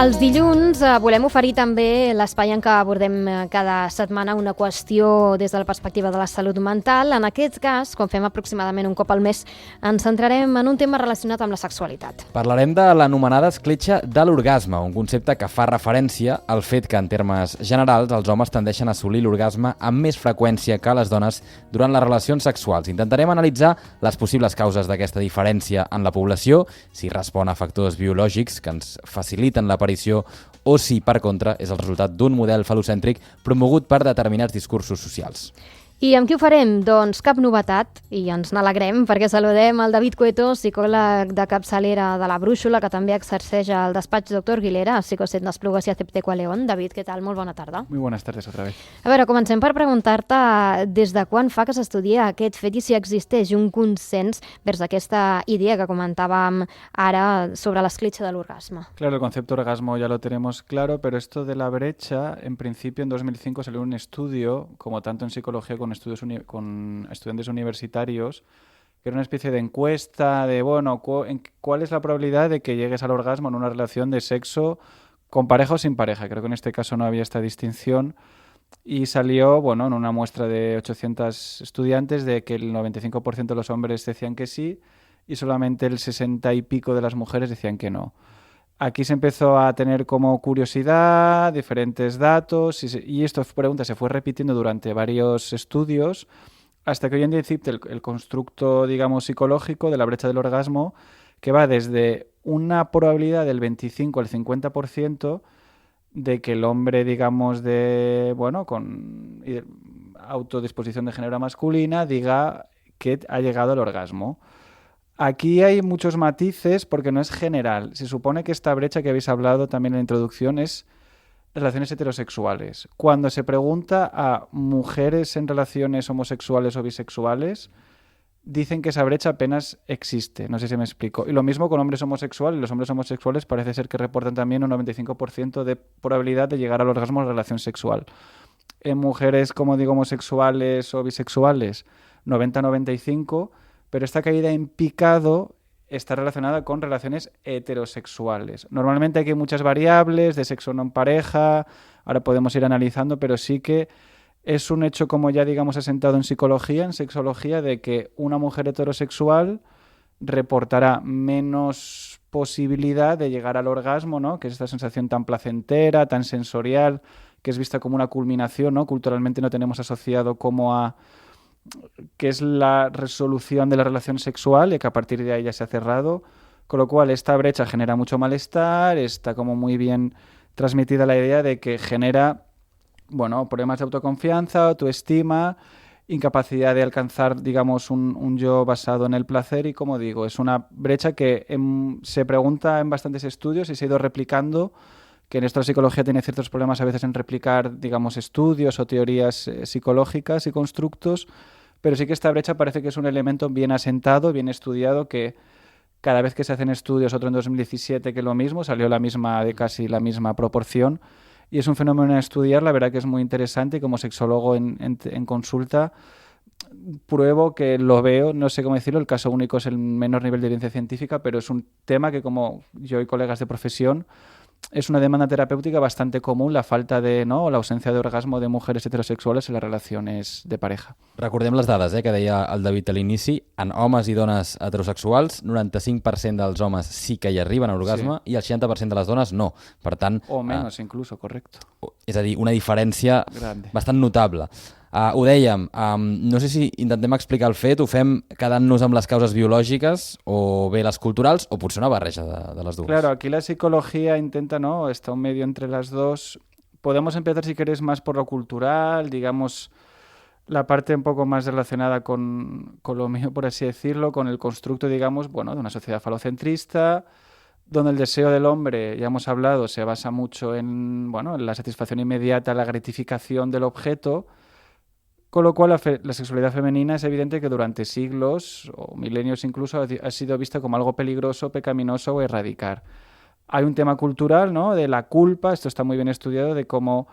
Els dilluns volem oferir també l'espai en què abordem cada setmana una qüestió des de la perspectiva de la salut mental. En aquest cas, com fem aproximadament un cop al mes, ens centrarem en un tema relacionat amb la sexualitat. Parlarem de l'anomenada escletxa de l'orgasme, un concepte que fa referència al fet que, en termes generals, els homes tendeixen a assolir l'orgasme amb més freqüència que les dones durant les relacions sexuals. Intentarem analitzar les possibles causes d'aquesta diferència en la població, si respon a factors biològics que ens faciliten l'aparició o si, per contra, és el resultat d'un model falocèntric promogut per determinats discursos socials. I amb qui ho farem? Doncs cap novetat, i ens n'alegrem perquè saludem el David Cueto, psicòleg de capçalera de la Brúixola, que també exerceix al despatx Dr. Guilera, Psicoset Nesplugas i Acepteco a León. David, què tal? Molt bona tarda. Muy buenas tardes otra vez. A veure, comencem per preguntar-te des de quan fa que s'estudia aquest fet i si existeix un consens vers aquesta idea que comentàvem ara sobre l'escletxa de l'orgasme. Claro, el concepto orgasmo ya lo tenemos claro, pero esto de la brecha, en principio en 2005 salió un estudio, como tanto en psicología con estudiantes universitarios, que era una especie de encuesta de, bueno, ¿cuál es la probabilidad de que llegues al orgasmo en una relación de sexo con pareja o sin pareja? Creo que en este caso no había esta distinción y salió, bueno, en una muestra de 800 estudiantes de que el 95% de los hombres decían que sí y solamente el 60 y pico de las mujeres decían que no. Aquí se empezó a tener como curiosidad, diferentes datos y esta pregunta se fue repitiendo durante varios estudios hasta que hoy en día existe el constructo, digamos, psicológico de la brecha del orgasmo que va desde una probabilidad del 25 al 50% de que el hombre, digamos, con autodisposición de género masculina diga que ha llegado al orgasmo. Aquí hay muchos matices porque no es general. Se supone que esta brecha que habéis hablado también en la introducción es relaciones heterosexuales. Cuando se pregunta a mujeres en relaciones homosexuales o bisexuales, dicen que esa brecha apenas existe. No sé si me explico. Y lo mismo con hombres homosexuales. Los hombres homosexuales parece ser que reportan también un 95% de probabilidad de llegar al orgasmo en relación sexual. En mujeres, como digo, homosexuales o bisexuales, 90-95%. Pero esta caída en picado está relacionada con relaciones heterosexuales. Normalmente aquí hay muchas variables de sexo no en pareja, ahora podemos ir analizando, pero sí que es un hecho como ya digamos asentado en psicología, en sexología, de que una mujer heterosexual reportará menos posibilidad de llegar al orgasmo, ¿no? Que es esta sensación tan placentera, tan sensorial, que es vista como una culminación, ¿no? Culturalmente no tenemos asociado como a que es la resolución de la relación sexual y que a partir de ahí ya se ha cerrado, con lo cual esta brecha genera mucho malestar, está como muy bien transmitida la idea de que genera, bueno, problemas de autoconfianza, autoestima, incapacidad de alcanzar, digamos, un yo basado en el placer y, como digo, es una brecha que se pregunta en bastantes estudios y se ha ido replicando, que en esta psicología tiene ciertos problemas a veces en replicar, digamos, estudios o teorías psicológicas y constructos, pero sí que esta brecha parece que es un elemento bien asentado, bien estudiado, que cada vez que se hacen estudios, otro en 2017 que lo mismo, salió de casi la misma proporción, y es un fenómeno a estudiar, la verdad que es muy interesante, y como sexólogo en consulta pruebo que lo veo, no sé cómo decirlo, el caso único es el menor nivel de evidencia científica, pero es un tema que, como yo y colegas de profesión, es una demanda terapéutica bastante común, la falta de, no, o la ausencia de orgasmo de mujeres heterosexuals en les relacions de pareja. Recordem les dades que deia el David a l'inici. En homes i dones heterosexuals, 95% dels homes sí que hi arriben a l'orgasme i el 60% de les dones no. Per tant, o menos, incluso, correcto. És a dir, una diferència grande, bastant notable. Ho dèiem, no sé si intentem explicar el fet, ho fem quedant-nos amb les causes biològiques o bé les culturals o potser una barreja de les dues. Claro, aquí la psicología intenta, ¿no? Está un medio entre las dos. Podemos empezar, si queréis, más por lo cultural, digamos, la parte un poco más relacionada con lo mío, por así decirlo, con el constructo, digamos, bueno, de una sociedad falocentrista, donde el deseo del hombre, ya hemos hablado, se basa mucho en, bueno, en la satisfacción inmediata, la gratificación del objeto. Con lo cual la sexualidad femenina es evidente que durante siglos o milenios incluso ha sido vista como algo peligroso, pecaminoso o erradicar. Hay un tema cultural, ¿no? De la culpa, esto está muy bien estudiado, de cómo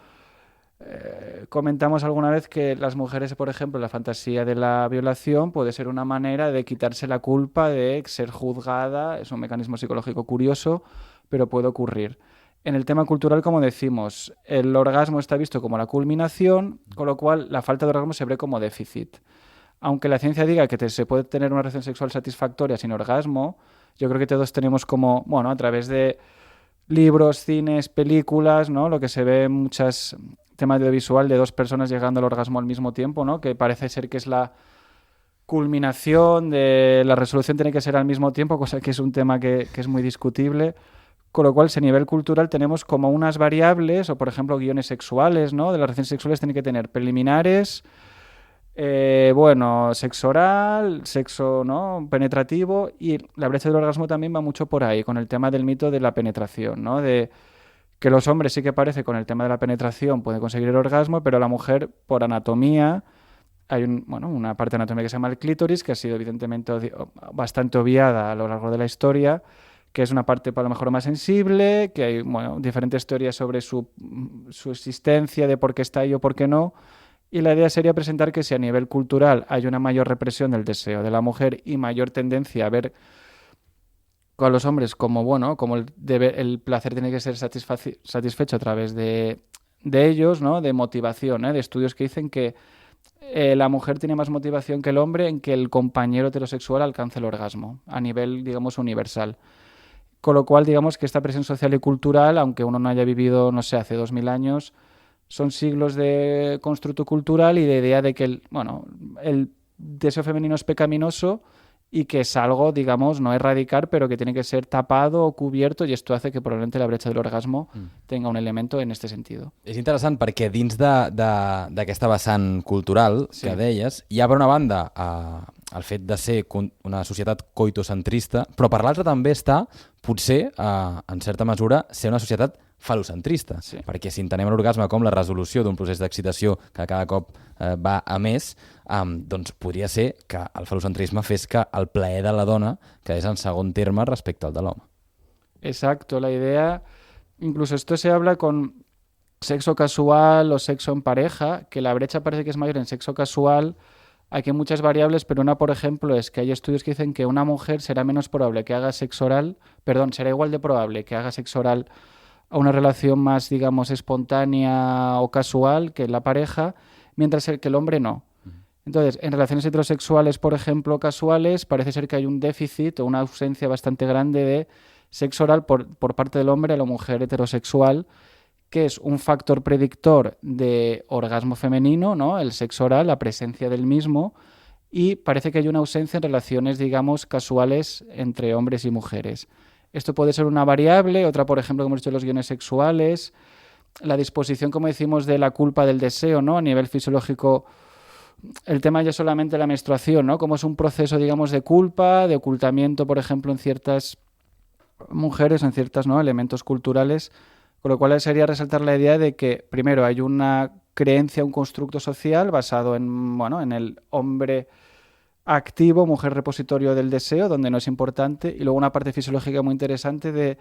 comentamos alguna vez que las mujeres, por ejemplo, la fantasía de la violación puede ser una manera de quitarse la culpa de ser juzgada, es un mecanismo psicológico curioso, pero puede ocurrir. En el tema cultural, como decimos, el orgasmo está visto como la culminación, con lo cual la falta de orgasmo se ve como déficit. Aunque la ciencia diga que se puede tener una relación sexual satisfactoria sin orgasmo, yo creo que todos tenemos como, bueno, a través de libros, cines, películas, ¿no? Lo que se ve en muchos temas audiovisual de dos personas llegando al orgasmo al mismo tiempo, ¿no? Que parece ser que es la culminación de la resolución, tiene que ser al mismo tiempo, cosa que es un tema que es muy discutible. Con lo cual, si a nivel cultural tenemos como unas variables, o por ejemplo guiones sexuales, ¿no? De las relaciones sexuales tienen que tener preliminares, sexo oral, sexo, ¿no? Penetrativo, y la brecha del orgasmo también va mucho por ahí, con el tema del mito de la penetración, ¿no? De que los hombres sí que parece con el tema de la penetración pueden conseguir el orgasmo, pero la mujer, por anatomía, hay una parte de anatomía que se llama el clítoris, que ha sido evidentemente bastante obviada a lo largo de la historia, que es una parte a lo mejor más sensible, que hay diferentes teorías sobre su existencia, de por qué está ahí o por qué no. Y la idea sería presentar que si a nivel cultural hay una mayor represión del deseo de la mujer y mayor tendencia a ver a los hombres como, como el placer tiene que ser satisfecho a través de ellos, ¿no? De motivación, de estudios que dicen que la mujer tiene más motivación que el hombre en que el compañero heterosexual alcance el orgasmo a nivel, digamos, universal. Con lo cual, digamos que esta presión social y cultural, aunque uno no haya vivido, no sé, hace 2000 años, son siglos de constructo cultural y de idea de que el deseo femenino es pecaminoso y que es algo, digamos, no erradicar, pero que tiene que ser tapado o cubierto, i esto hace que probablement la brecha de l'orgasmo tenga un elemento en este sentido. És interessant perquè dins d'aquesta vessant cultural que deies, hi ha per una banda el fet de ser una societat coitocentrista, però per l'altra també està, potser, en certa mesura, ser una societat fal·locentrista, perquè si entenem l'orgasme com la resolució d'un procés d'excitació que cada cop va a més, doncs podria ser que el fal·locentrisme fes que el plaer de la dona quedés en segon terme respecte al de l'home. Exacto, la idea, incluso esto se habla con sexo casual o sexo en pareja, que la brecha parece que es mayor en sexo casual. Aquí hay muchas variables, pero una, por ejemplo, es que hay estudios que dicen que una mujer será menos probable que haga sexo oral, será igual de probable que haga sexo oral a una relación más, digamos, espontánea o casual que la pareja, mientras que el hombre no. Entonces, en relaciones heterosexuales, por ejemplo, casuales, parece ser que hay un déficit o una ausencia bastante grande de sexo oral por parte del hombre a la mujer heterosexual, que es un factor predictor de orgasmo femenino, ¿no? El sexo oral, la presencia del mismo, y parece que hay una ausencia en relaciones, digamos, casuales entre hombres y mujeres. Esto puede ser una variable, otra, por ejemplo, como hemos dicho, los guiones sexuales, la disposición, como decimos, de la culpa del deseo, ¿no? A nivel fisiológico, el tema ya solamente la menstruación, ¿no? Como es un proceso, digamos, de culpa, de ocultamiento, por ejemplo, en ciertas mujeres, en ciertos, ¿no?, elementos culturales, con lo cual sería resaltar la idea de que, primero, hay una creencia, un constructo social basado en el hombre activo, mujer repositorio del deseo, donde no es importante, y luego una parte fisiológica muy interesante de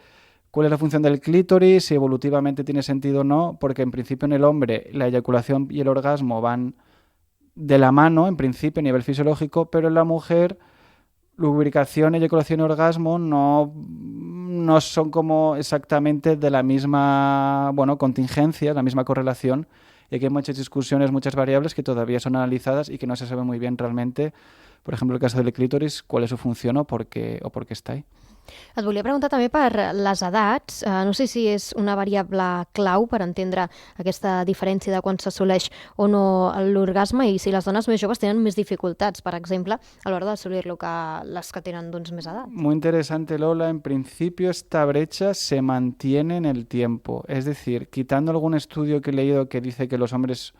cuál es la función del clítoris, si evolutivamente tiene sentido o no, porque en principio en el hombre la eyaculación y el orgasmo van de la mano, en principio a nivel fisiológico, pero en la mujer lubricación, eyaculación y orgasmo no son como exactamente de la misma contingencia, la misma correlación, y aquí hay muchas discusiones, muchas variables que todavía son analizadas y que no se sabe muy bien realmente, por ejemplo, el caso del clítoris, cuál es su función o por qué está ahí. Et volia preguntar també per les edats. No sé si és una variable clau per entendre aquesta diferència de quan s'assoleix o no l'orgasme i si les dones més joves tenen més dificultats, per exemple, a l'hora d'assolir-lo que les que tenen més edat. Muy interesante, Lola. En principio esta brecha se mantiene en el tiempo. Es decir, quitando algún estudio que he leído que dice que los hombres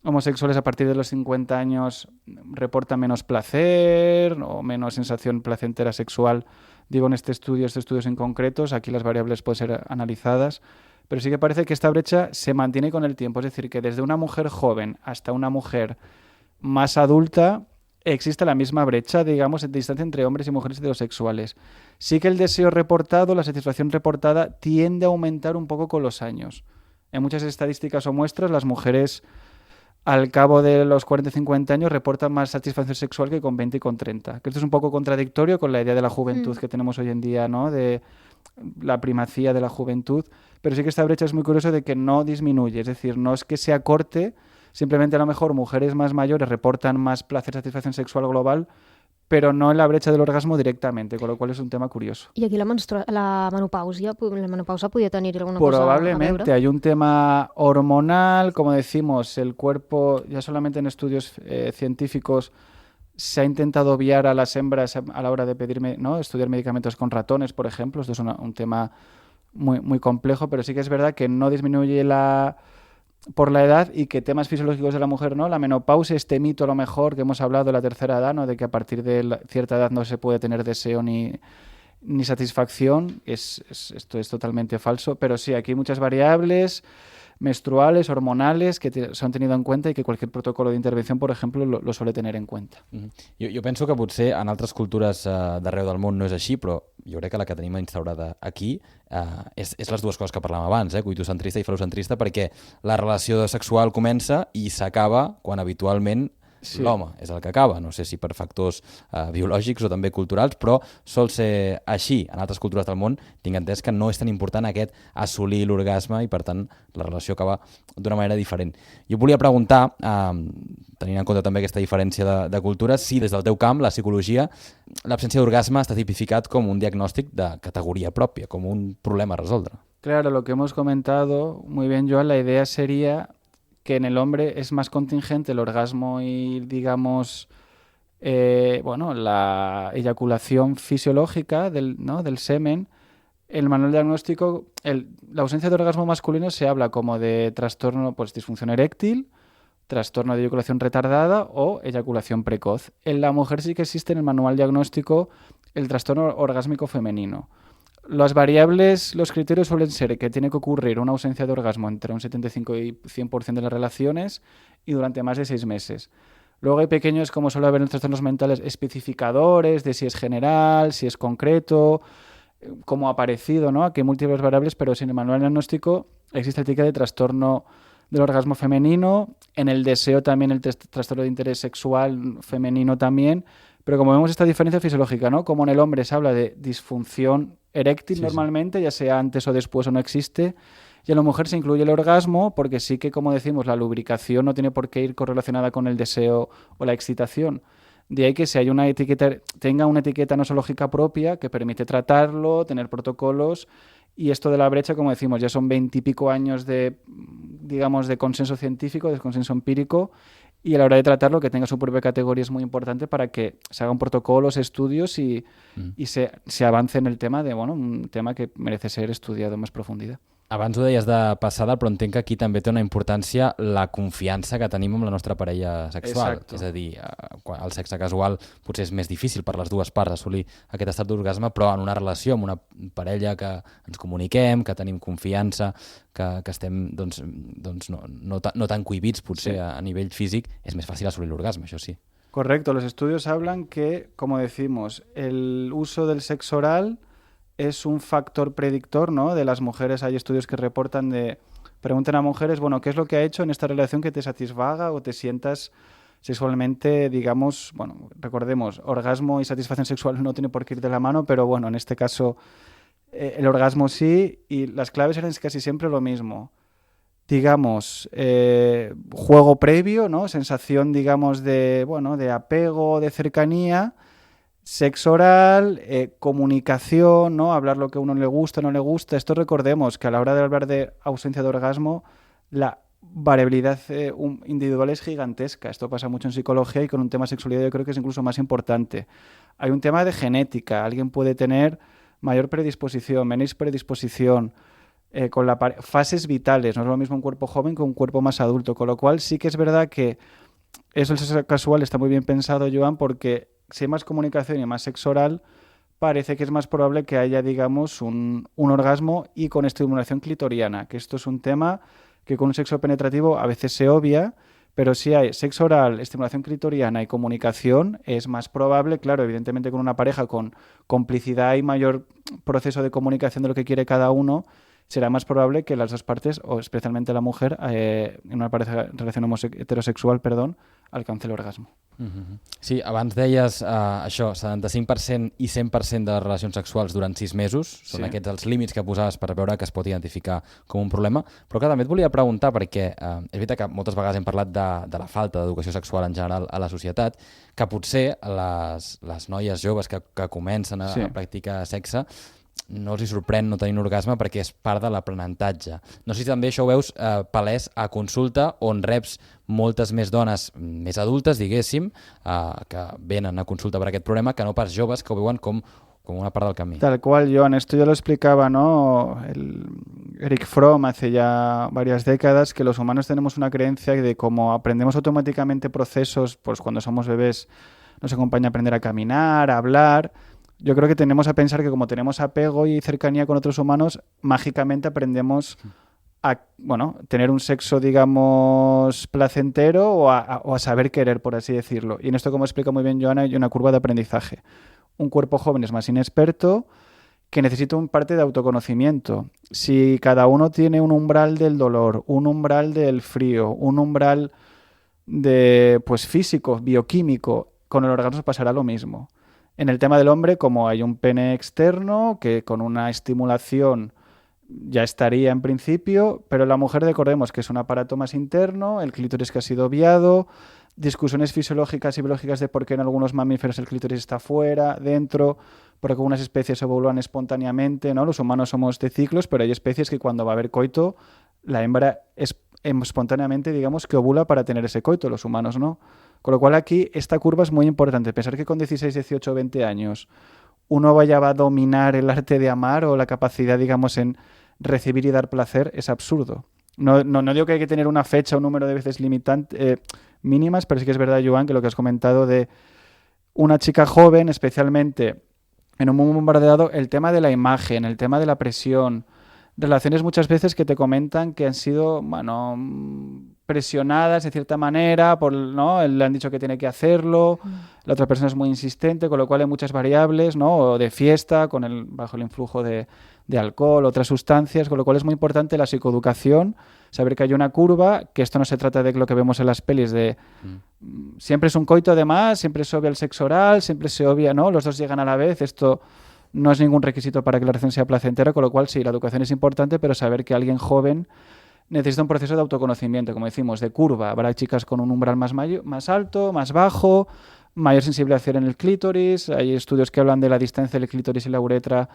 homosexuales a partir de los 50 años reportan menos placer o menos sensación placentera sexual. Digo, en estos estudios en concretos, aquí las variables pueden ser analizadas, pero sí que parece que esta brecha se mantiene con el tiempo. Es decir, que desde una mujer joven hasta una mujer más adulta existe la misma brecha, digamos, de distancia entre hombres y mujeres heterosexuales. Sí que el deseo reportado, la satisfacción reportada, tiende a aumentar un poco con los años. En muchas estadísticas o muestras, las mujeres al cabo de los 40-50 años reportan más satisfacción sexual que con 20 y con 30. Que esto es un poco contradictorio con la idea de la juventud que tenemos hoy en día, ¿no? De la primacía de la juventud, pero sí que esta brecha es muy curioso de que no disminuye, es decir, no es que se acorte, simplemente a lo mejor mujeres más mayores reportan más placer, satisfacción sexual global, pero no en la brecha del orgasmo directamente, con lo cual es un tema curioso. I aquí la menopausa podria tenir alguna cosa a Probablemente veure? hay un tema hormonal, como decimos, el cuerpo, ya solamente en estudios científicos se ha intentado obviar a las hembras a la hora de pedirme, ¿no? Estudiar medicamentos con ratones, por ejemplo. Esto es un tema muy, muy complejo, pero sí que es verdad que no disminuye por la edad y que temas fisiológicos de la mujer, ¿no? La menopausia, este mito a lo mejor que hemos hablado de la tercera edad, ¿no? De que a partir de cierta edad no se puede tener deseo ni satisfacción, esto es totalmente falso, pero sí, aquí hay muchas variables menstruales, hormonales, que s'han tenido en cuenta i que qualsevol protocolo d'intervenció, per exemple, lo suele tener en cuenta. Jo penso que potser en altres cultures d'arreu del món no és així, però jo crec que la que tenim instaurada aquí és les dues coses que parlàvem abans, coitocentrista i falocentrista, perquè la relació sexual comença i s'acaba quan habitualment l'home és el que acaba. No sé si per factors biològics o també culturals, però sol ser així. En altres cultures del món tinc entès que no és tan important aquest assolir l'orgasme i, per tant, la relació acaba d'una manera diferent. Jo volia preguntar, tenint en compte també aquesta diferència de cultures, si des del teu camp, la psicologia, l'absència d'orgasme està tipificat com un diagnòstic de categoria pròpia, com un problema a resoldre. Claro, lo que hemos comentado muy bien, Joan, la idea sería que en el hombre es más contingente el orgasmo y, digamos, la eyaculación fisiológica del semen. El manual diagnóstico, la ausencia de orgasmo masculino se habla como de trastorno, pues disfunción eréctil, trastorno de eyaculación retardada o eyaculación precoz. En la mujer sí que existe en el manual diagnóstico el trastorno orgásmico femenino. Las variables, los criterios suelen ser que tiene que ocurrir una ausencia de orgasmo entre un 75 y 100% de las relaciones y durante más de 6 meses. Luego hay pequeños, como suele haber en trastornos mentales, especificadores de si es general, si es concreto, como ha aparecido, ¿no? Aquí hay múltiples variables, pero sin el manual diagnóstico existe la etiqueta de trastorno del orgasmo femenino, en el deseo también el trastorno de interés sexual femenino también, pero como vemos esta diferencia fisiológica, ¿no? Como en el hombre se habla de disfunción eréctil normalmente, ya sea antes o después o no existe, y en la mujer se incluye el orgasmo porque sí que, como decimos, la lubricación no tiene por qué ir correlacionada con el deseo o la excitación. De ahí que si hay una etiqueta, tenga una etiqueta nosológica propia que permite tratarlo, tener protocolos, y esto de la brecha, como decimos, ya son 20 y pico años de, digamos, de consenso científico, de consenso empírico, y a la hora de tratarlo, que tenga su propia categoría es muy importante para que se hagan protocolos, estudios y se avance en el tema de, un tema que merece ser estudiado en más profundidad. Abans ho deies de passada, però entenc que aquí també té una importància la confiança que tenim amb la nostra parella sexual. Exacto. És a dir, el sexe casual potser és més difícil per les dues parts assolir aquest estat d'orgasme, però en una relació amb una parella que ens comuniquem, que tenim confiança, que estem no tan cohibits potser a nivell físic, és més fàcil assolir l'orgasme, això sí. Correcto, los estudios hablan que, como decimos, el uso del sexo oral es un factor predictor, ¿no? De las mujeres. Hay estudios que reportan preguntan a mujeres, ¿qué es lo que ha hecho en esta relación que te satisfaga o te sientas sexualmente, digamos, recordemos, orgasmo y satisfacción sexual no tiene por qué ir de la mano, pero en este caso el orgasmo sí, y las claves eran casi siempre lo mismo. Digamos, juego previo, ¿no? Sensación, digamos, de apego, de cercanía, sexo oral, comunicación, ¿no? Hablar lo que a uno le gusta, no le gusta. Esto recordemos que a la hora de hablar de ausencia de orgasmo, la variabilidad individual es gigantesca. Esto pasa mucho en psicología y con un tema de sexualidad yo creo que es incluso más importante. Hay un tema de genética. Alguien puede tener mayor predisposición, menos predisposición, con fases vitales. No es lo mismo un cuerpo joven que un cuerpo más adulto. Con lo cual sí que es verdad que eso el sexo casual está muy bien pensado, Joan, porque si hay más comunicación y más sexo oral, parece que es más probable que haya, digamos, un orgasmo y con estimulación clitoriana, que esto es un tema que con un sexo penetrativo a veces se obvia, pero si hay sexo oral, estimulación clitoriana y comunicación, es más probable, claro, evidentemente con una pareja con complicidad y mayor proceso de comunicación de lo que quiere cada uno, será más probable que las dos partes, o especialmente la mujer, en una relación heterosexual, alcance el orgasmo. Sí, abans deies això, 75% i 100% de les relacions sexuals durant 6 mesos, són aquests els límits que posaves per veure que es pot identificar com un problema, però clar, també et volia preguntar, perquè és veritat que moltes vegades hem parlat de la falta d'educació sexual en general a la societat, que potser les noies joves que comencen a practicar sexe no els hi sorprèn no tenir un orgasme perquè és part de l'aprenentatge. No sé si també això ho veus palès a consulta, on reps moltes més dones més adultes, diguéssim, que venen a consulta per aquest problema, que no pas joves que ho veuen com una part del camí. Tal cual, Joan, esto ya lo explicaba, ¿no? Eric Fromm hace ya varias décadas, que los humanos tenemos una creencia de cómo aprendemos automáticamente procesos, pues cuando somos bebés nos acompaña a aprender a caminar, a hablar. Yo creo que tendemos a pensar que como tenemos apego y cercanía con otros humanos, mágicamente aprendemos a tener un sexo, digamos, placentero o a saber querer, por así decirlo. Y en esto, como explica muy bien Joana, hay una curva de aprendizaje. Un cuerpo joven es más inexperto, que necesita un parte de autoconocimiento. Si cada uno tiene un umbral del dolor, un umbral del frío, un umbral de físico, bioquímico, con el orgasmo pasará lo mismo. En el tema del hombre, como hay un pene externo que con una estimulación ya estaría en principio, pero la mujer recordemos que es un aparato más interno, el clítoris que ha sido obviado, discusiones fisiológicas y biológicas de por qué en algunos mamíferos el clítoris está fuera, dentro, porque algunas especies ovulan espontáneamente, ¿no? Los humanos somos de ciclos, pero hay especies que cuando va a haber coito, la hembra es espontáneamente, digamos, que ovula para tener ese coito, los humanos no. Con lo cual aquí esta curva es muy importante. Pensar que con 16, 18 o 20 años uno va a dominar el arte de amar o la capacidad, digamos, en recibir y dar placer es absurdo. No digo que hay que tener una fecha o un número de veces mínimas, pero sí que es verdad, Joan, que lo que has comentado de una chica joven, especialmente en un mundo bombardeado, el tema de la imagen, el tema de la presión, relaciones muchas veces que te comentan que han sido, presionadas de cierta manera, le han dicho que tiene que hacerlo, la otra persona es muy insistente, con lo cual hay muchas variables, ¿no? O de fiesta, bajo el influjo de alcohol, otras sustancias, con lo cual es muy importante la psicoeducación, saber que hay una curva, que esto no se trata de lo que vemos en las pelis de siempre es un coito además, siempre se obvia el sexo oral, siempre se obvia, ¿no? Los dos llegan a la vez, esto no es ningún requisito para que la relación sea placentera, con lo cual sí, la educación es importante, pero saber que alguien joven necesita un proceso de autoconocimiento, como decimos, de curva. Habrá chicas con un umbral más alto, más bajo, mayor sensibilización en el clítoris. Hay estudios que hablan de la distancia del clítoris y la uretra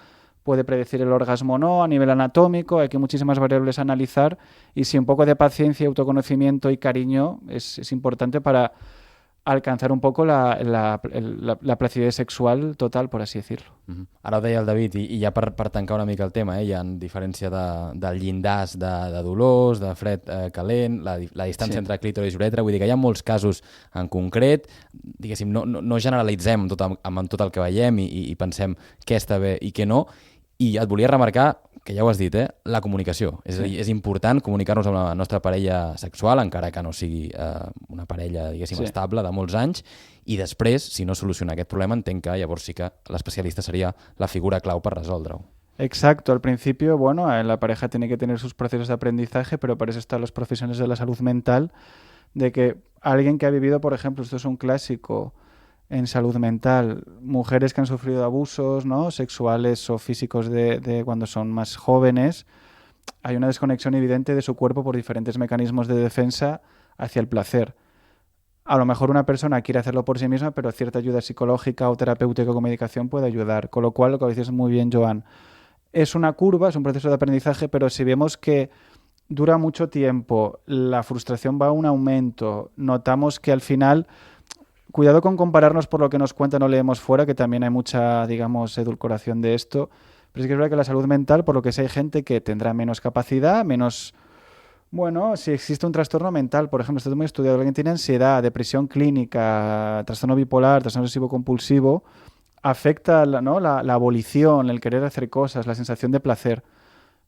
puede predecir el orgasmo o no, a nivel anatómico. Hay que muchísimas variables a analizar y sí, un poco de paciencia, autoconocimiento y cariño es importante para alcanzar un poco la placidez sexual total, por así decirlo. Ara ho deia el David, i ja per tancar una mica el tema, hi ha diferència del llindars de dolors, de fred calent, la distància entre clítoris i uretra, vull dir que hi ha molts casos en concret, diguéssim, no generalitzem amb tot el que veiem i pensem què està bé i què no, i et volia remarcar, que ja ho has dit, la comunicació. És a dir, és important comunicar-nos amb la nostra parella sexual, encara que no sigui una parella, diguéssim, estable de molts anys, i després, si no soluciona aquest problema, entenc que llavors sí que l'especialista seria la figura clau per resoldre-ho. Exacto, al principio, la pareja tiene que tener sus procesos de aprendizaje, pero para eso están los profesionales de la salud mental, de que alguien que ha vivido, por ejemplo, esto es un clásico en salud mental, mujeres que han sufrido abusos, ¿no?, sexuales o físicos de cuando son más jóvenes, hay una desconexión evidente de su cuerpo por diferentes mecanismos de defensa hacia el placer. A lo mejor una persona quiere hacerlo por sí misma, pero cierta ayuda psicológica o terapéutica con medicación puede ayudar. Con lo cual, lo que dices muy bien, Joan, es una curva, es un proceso de aprendizaje, pero si vemos que dura mucho tiempo, la frustración va a un aumento, notamos que al final... Cuidado con compararnos por lo que nos cuentan o leemos fuera, que también hay mucha, digamos, edulcoración de esto. Pero sí que es verdad que la salud mental, por lo que sé, hay gente que tendrá menos capacidad, menos... Bueno, si existe un trastorno mental, por ejemplo, esto muy estudiado, alguien tiene ansiedad, depresión clínica, trastorno bipolar, trastorno obsesivo-compulsivo, afecta la abolición, el querer hacer cosas, la sensación de placer.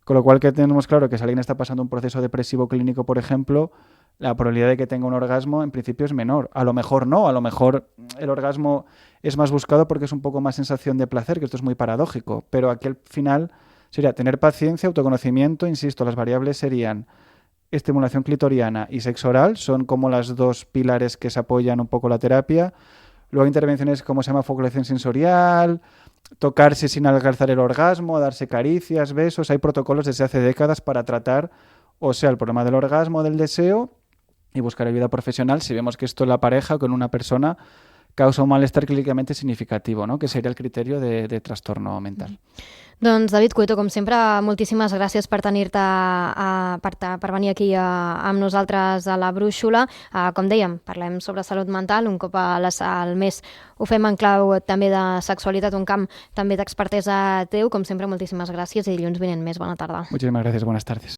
Con lo cual que tenemos claro que si alguien está pasando un proceso depresivo clínico, por ejemplo, la probabilidad de que tenga un orgasmo en principio es menor. A lo mejor no, a lo mejor el orgasmo es más buscado porque es un poco más sensación de placer, que esto es muy paradójico, pero aquí al final sería tener paciencia, autoconocimiento, insisto, las variables serían estimulación clitoriana y sexo oral, son como las dos pilares que se apoyan un poco la terapia. Luego hay intervenciones como se llama focalización sensorial, tocarse sin alcanzar el orgasmo, darse caricias, besos. Hay protocolos desde hace décadas para tratar, o sea, el problema del orgasmo, del deseo, y buscar ayuda profesional si vemos que esto en la pareja o con una persona causa un malestar clínicamente significativo, no? Que sería el criterio de trastorno mental. Doncs, David Cueto, com sempre, moltíssimes gràcies per tenir-te, per venir aquí amb nosaltres a la Brúixola. Com dèiem, parlem sobre salut mental, un cop al mes ho fem en clau també de sexualitat, un camp també d'expertesa teu. Com sempre, moltíssimes gràcies i dilluns vinent més. Bona tarda. Muchísimas gracias, buenas tardes.